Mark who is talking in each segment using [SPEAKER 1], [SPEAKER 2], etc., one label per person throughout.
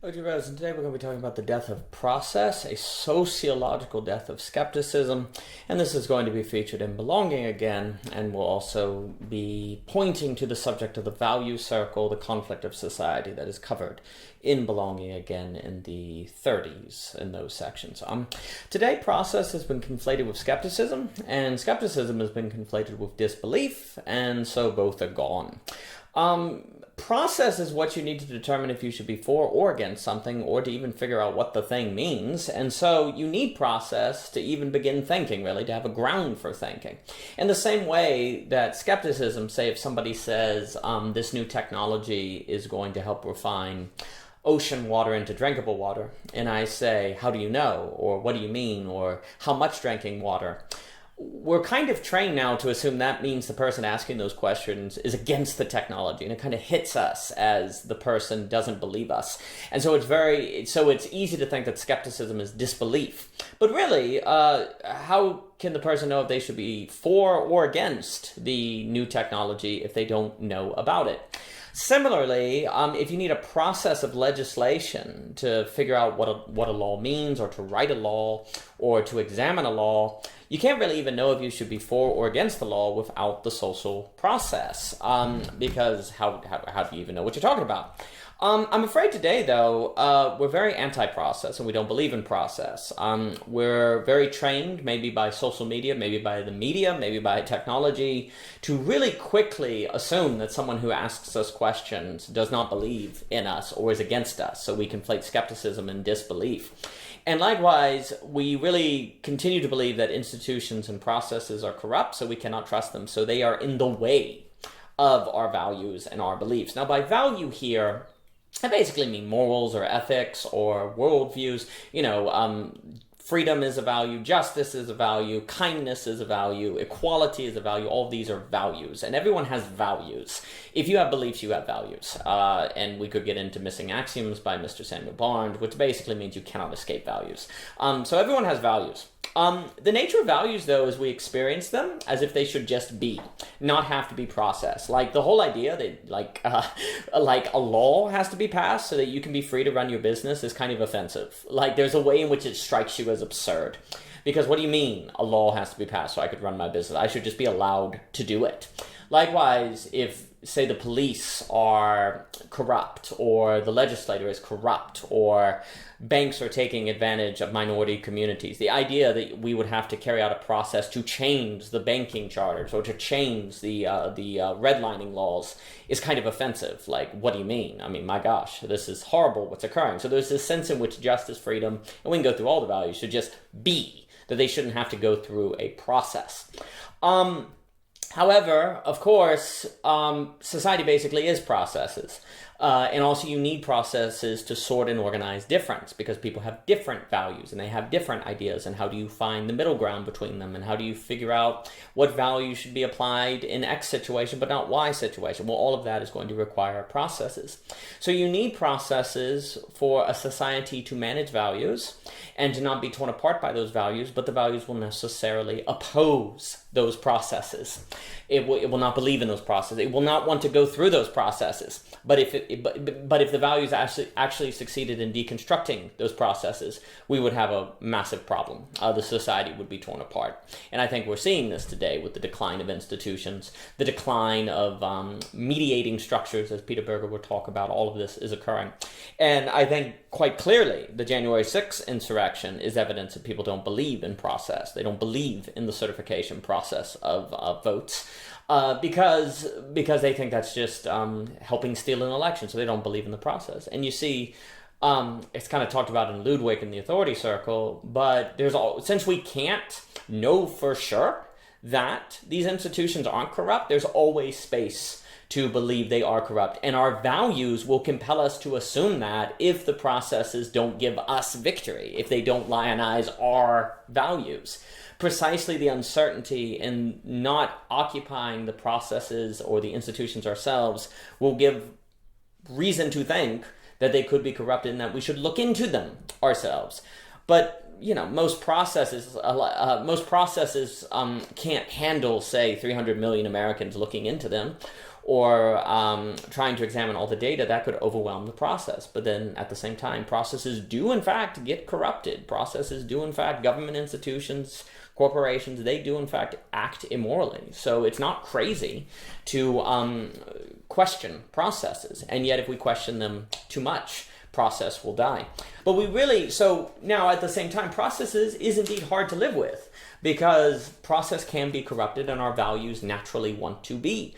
[SPEAKER 1] Hello, Rose, and today we're going to be talking about the death of process, a sociological death of skepticism, and this is going to be featured in Belonging Again, and we'll also be pointing to the subject of the value circle, the conflict of society that is covered in Belonging Again in the 30s in those sections. Today, process has been conflated with skepticism, and skepticism has been conflated with disbelief, and so both are gone. Process is what you need to determine if you should be for or against something, or to even figure out what the thing means. And so you need process to even begin thinking, really, to have a ground for thinking. In the same way that skepticism, say if somebody says this new technology is going to help refine ocean water into drinkable water, and I say, how do you know? Or what do you mean? Or how much drinking water? We're kind of trained now to assume that means the person asking those questions is against the technology, and it kind of hits us as the person doesn't believe us. And so it's easy to think that skepticism is disbelief. But really, how can the person know if they should be for or against the new technology if they don't know about it? Similarly, if you need a process of legislation to figure out what a law means, or to write a law, or to examine a law, you can't really even know if you should be for or against the law without the social process, because how do you even know what you're talking about? I'm afraid today, though, we're very anti-process, and we don't believe in process. We're very trained, maybe by social media, maybe by the media, maybe by technology, to really quickly assume that someone who asks us questions does not believe in us or is against us, so we conflate skepticism and disbelief. And likewise, we really continue to believe that institutions and processes are corrupt, so we cannot trust them, so they are in the way of our values and our beliefs. Now, by value here, I basically mean morals or ethics or worldviews. Freedom is a value, justice is a value, kindness is a value, equality is a value. All of these are values, and everyone has values. If you have beliefs, you have values. And we could get into Missing Axioms by Mr. Samuel Barnes, which basically means you cannot escape values. So everyone has values. The nature of values, though, is we experience them as if they should just be, not have to be processed. Like the whole idea that like a law has to be passed so that you can be free to run your business is kind of offensive. Like there's a way in which it strikes you as absurd. Because what do you mean a law has to be passed so I could run my business? I should just be allowed to do it. Likewise, if, say, the police are corrupt, or the legislator is corrupt, or banks are taking advantage of minority communities, the idea that we would have to carry out a process to change the banking charters or to change the redlining laws is kind of offensive. Like, what do you mean? I mean, my gosh, this is horrible what's occurring. So there's this sense in which justice, freedom, and we can go through all the values, should just be, that they shouldn't have to go through a process. However, of course, society basically is processes. And also you need processes to sort and organize difference, because people have different values and they have different ideas, and how do you find the middle ground between them, and how do you figure out what value should be applied in X situation but not Y situation? Well, all of that is going to require processes. So you need processes for a society to manage values and to not be torn apart by those values, but the values will necessarily oppose those processes. It will not believe in those processes. It will not want to go through those processes. But if the values actually succeeded in deconstructing those processes, we would have a massive problem. The society would be torn apart. And I think we're seeing this today with the decline of institutions, the decline of mediating structures, as Peter Berger will talk about. All of this is occurring. And I think quite clearly the January 6th insurrection is evidence that people don't believe in process. They don't believe in the certification process of votes. Because they think that's just helping steal an election, so they don't believe in the process. And you see, it's kind of talked about in Ludwig in the authority circle, but since we can't know for sure that these institutions aren't corrupt, there's always space to believe they are corrupt. And our values will compel us to assume that if the processes don't give us victory, if they don't lionize our values. Precisely the uncertainty in not occupying the processes or the institutions ourselves will give reason to think that they could be corrupted and that we should look into them ourselves. But most processes can't handle, say, 300 million Americans looking into them, or trying to examine all the data, that could overwhelm the process. But then at the same time, processes do in fact get corrupted. Processes do in fact, government institutions, corporations, they do in fact act immorally. So it's not crazy to question processes. And yet if we question them too much, process will die. But so now at the same time, processes is indeed hard to live with, because process can be corrupted and our values naturally want to be.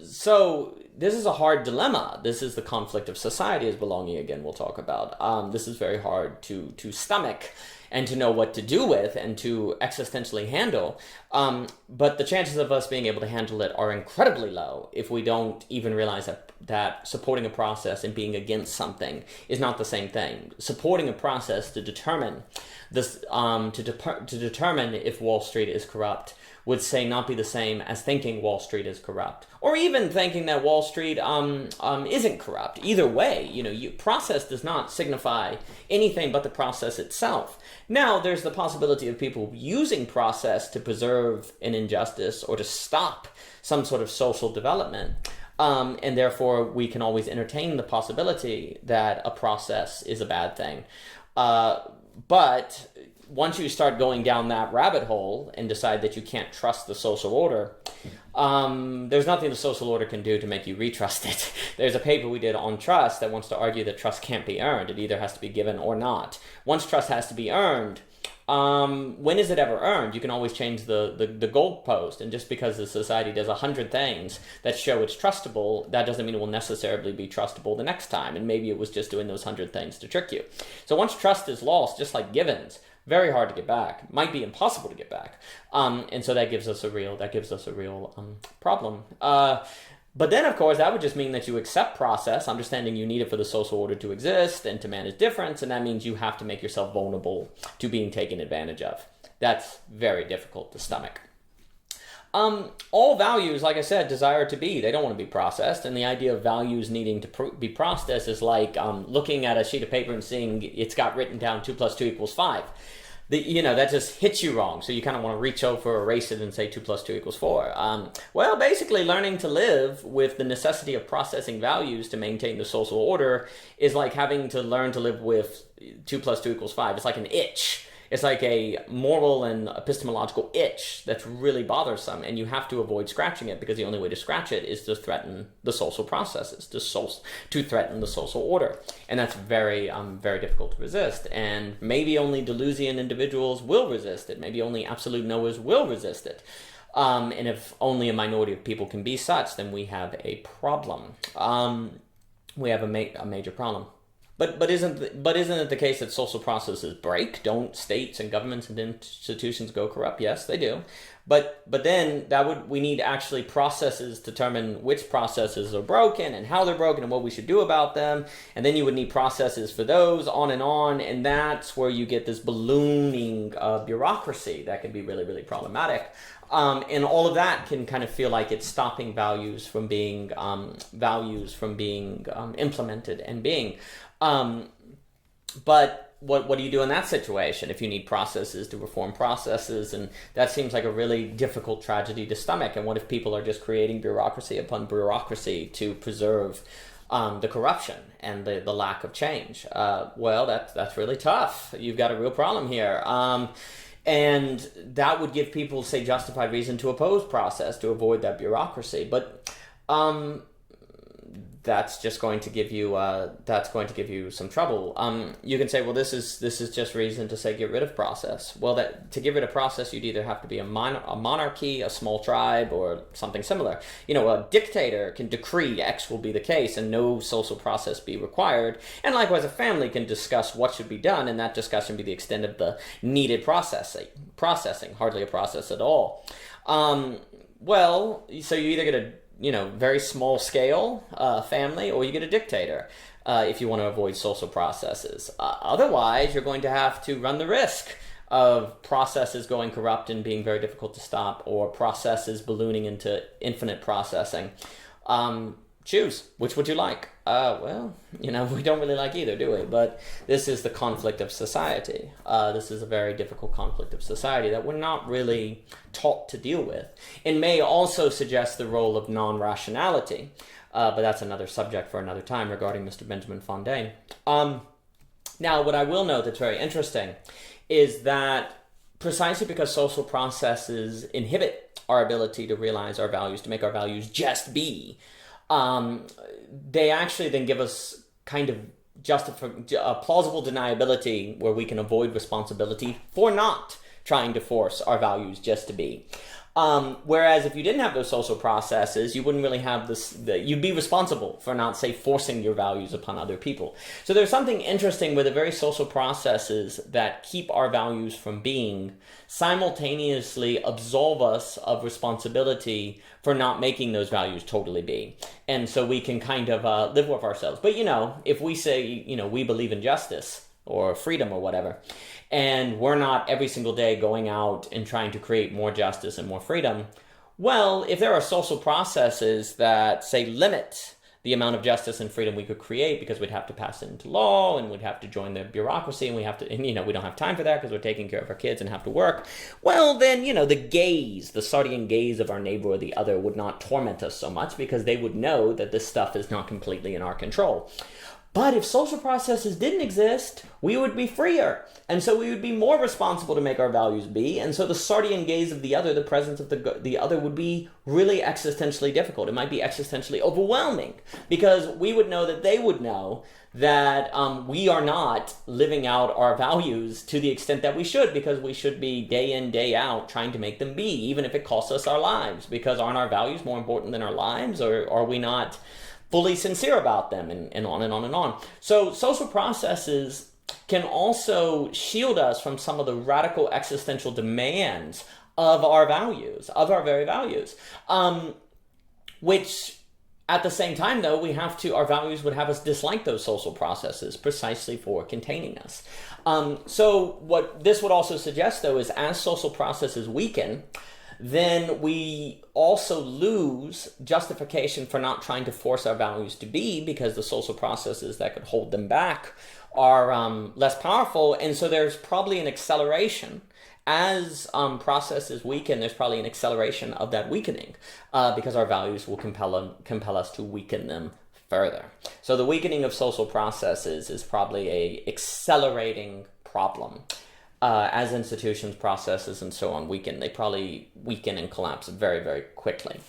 [SPEAKER 1] So this is a hard dilemma. This is the conflict of society, as belonging again we'll talk about. This is very hard to stomach and to know what to do with and to existentially handle. But the chances of us being able to handle it are incredibly low if we don't even realize that supporting a process and being against something is not the same thing. Supporting a process to determine this, to determine if Wall Street is corrupt would say not be the same as thinking Wall Street is corrupt, or even thinking that Wall Street isn't corrupt. Either way, process does not signify anything but the process itself. Now, there's the possibility of people using process to preserve an injustice or to stop some sort of social development. And therefore, we can always entertain the possibility that a process is a bad thing. But once you start going down that rabbit hole and decide that you can't trust the social order, there's nothing the social order can do to make you retrust it. There's a paper we did on trust that wants to argue that trust can't be earned. It either has to be given or not. Once trust has to be earned, when is it ever earned? You can always change the goalpost. And just because the society does 100 things that show it's trustable, that doesn't mean it will necessarily be trustable the next time. And maybe it was just doing those 100 things to trick you. So once trust is lost, just like givens, very hard to get back. Might be impossible to get back. And so that gives us a real problem. But then, of course, that would just mean that you accept process, understanding you need it for the social order to exist and to manage difference, and that means you have to make yourself vulnerable to being taken advantage of. That's very difficult to stomach. All values, like I said, desire to be. They don't want to be processed, and the idea of values needing to be processed is like looking at a sheet of paper and seeing it's got written down 2 + 2 = 5. That just hits you wrong. So you kind of want to reach over, erase it, and say 2 + 2 = 4. Well, basically, learning to live with the necessity of processing values to maintain the social order is like having to learn to live with 2 + 2 = 5. It's like an itch. It's like a moral and epistemological itch that's really bothersome, and you have to avoid scratching it, because the only way to scratch it is to threaten the social processes, to threaten the social order. And that's very, very difficult to resist. And maybe only Deleuzian individuals will resist it. Maybe only absolute knowers will resist it. And if only a minority of people can be such, then we have a problem. We have a major problem. But isn't it the case that social processes break? Don't states and governments and institutions go corrupt? Yes, they do. But then we need actually processes to determine which processes are broken and how they're broken and what we should do about them. And then you would need processes for those, on. And that's where you get this ballooning bureaucracy that can be really, really problematic. And all of that can kind of feel like it's stopping values from being implemented and being. But what do you do in that situation if you need processes to reform processes? And that seems like a really difficult tragedy to stomach. And what if people are just creating bureaucracy upon bureaucracy to preserve the corruption and the lack of change? Well, that's really tough. You've got a real problem here. And that would give people, say, justified reason to oppose process, to avoid that bureaucracy. But that's just going to give you some trouble. You can say, well, this is just reason to say get rid of process. Well, to get rid of process, you'd either have to be a monarchy, a small tribe, or something similar. A dictator can decree X will be the case and no social process be required. And likewise, a family can discuss what should be done, and that discussion be the extent of the needed processing, hardly a process at all. Well, so you either get a very small scale family, or you get a dictator if you want to avoid social processes. Otherwise, you're going to have to run the risk of processes going corrupt and being very difficult to stop, or processes ballooning into infinite processing. Choose. Which would you like? Well, we don't really like either, do we? But this is the conflict of society. This is a very difficult conflict of society that we're not really taught to deal with. It may also suggest the role of non-rationality, but that's another subject for another time regarding Mr. Benjamin Fontaine. Now, what I will note that's very interesting is that precisely because social processes inhibit our ability to realize our values, to make our values just be, they actually then give us kind of a plausible deniability where we can avoid responsibility for not trying to force our values just to be. Whereas if you didn't have those social processes, you wouldn't really have you'd be responsible for not, say, forcing your values upon other people. So there's something interesting with the very social processes that keep our values from being, simultaneously absolve us of responsibility for not making those values totally be. And so we can kind of live with ourselves. But, if we say, we believe in justice or freedom or whatever, and we're not every single day going out and trying to create more justice and more freedom, well, if there are social processes that, say, limit the amount of justice and freedom we could create because we'd have to pass it into law and we'd have to join the bureaucracy and we don't have time for that because we're taking care of our kids and have to work, well, then, the Sardian gaze of our neighbor or the other would not torment us so much because they would know that this stuff is not completely in our control. But if social processes didn't exist, we would be freer. And so we would be more responsible to make our values be. And so the Sardian gaze of the other, the presence of the other, would be really existentially difficult. It might be existentially overwhelming because we would know that they would know that we are not living out our values to the extent that we should, because we should be day in, day out trying to make them be, even if it costs us our lives. Because aren't our values more important than our lives? Or are we not fully sincere about them, and on and on and on. So social processes can also shield us from some of the radical existential demands of our values, of our very values, which at the same time, though, our values would have us dislike those social processes precisely for containing us. So what this would also suggest, though, is as social processes weaken, then we also lose justification for not trying to force our values to be, because the social processes that could hold them back are less powerful. And so there's probably an acceleration. As processes weaken, there's probably an acceleration of that weakening because our values will compel us to weaken them further. So the weakening of social processes is probably a accelerating problem. As institutions, processes, and so on weaken, they probably weaken and collapse very, very quickly.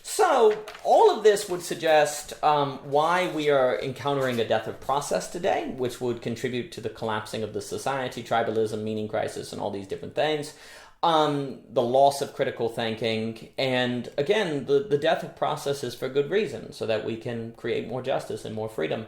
[SPEAKER 1] So all of this would suggest why we are encountering a death of process today, which would contribute to the collapsing of the society, tribalism, meaning crisis, and all these different things. The loss of critical thinking, and again, the death of processes for good reason, so that we can create more justice and more freedom.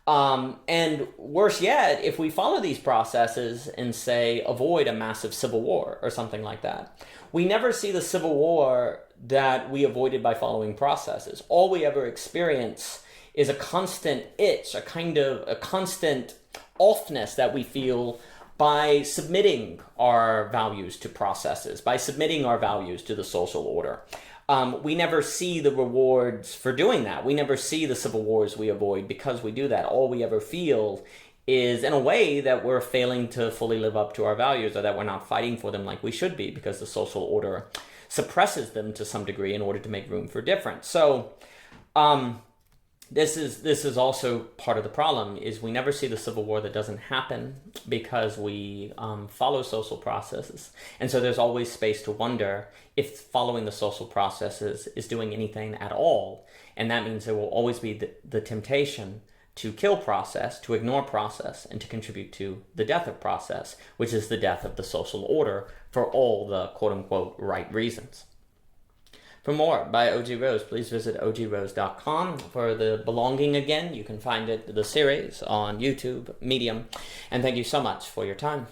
[SPEAKER 1] And worse yet, if we follow these processes and, say, avoid a massive civil war or something like that, we never see the civil war that we avoided by following processes. All we ever experience is a constant itch, a constant offness that we feel by submitting our values to processes, by submitting our values to the social order. We never see the rewards for doing that. We never see the civil wars we avoid because we do that. All we ever feel is, in a way, that we're failing to fully live up to our values, or that we're not fighting for them like we should be, because the social order suppresses them to some degree in order to make room for difference. So this is also part of the problem, is we never see the civil war that doesn't happen because we follow social processes. And so there's always space to wonder if following the social processes is doing anything at all. And that means there will always be the temptation to kill process, to ignore process, and to contribute to the death of process, which is the death of the social order for all the quote-unquote right reasons. For more by O.G. Rose, please visit ogrose.com. For the Belonging Again, you can find the series on YouTube, Medium. And thank you so much for your time.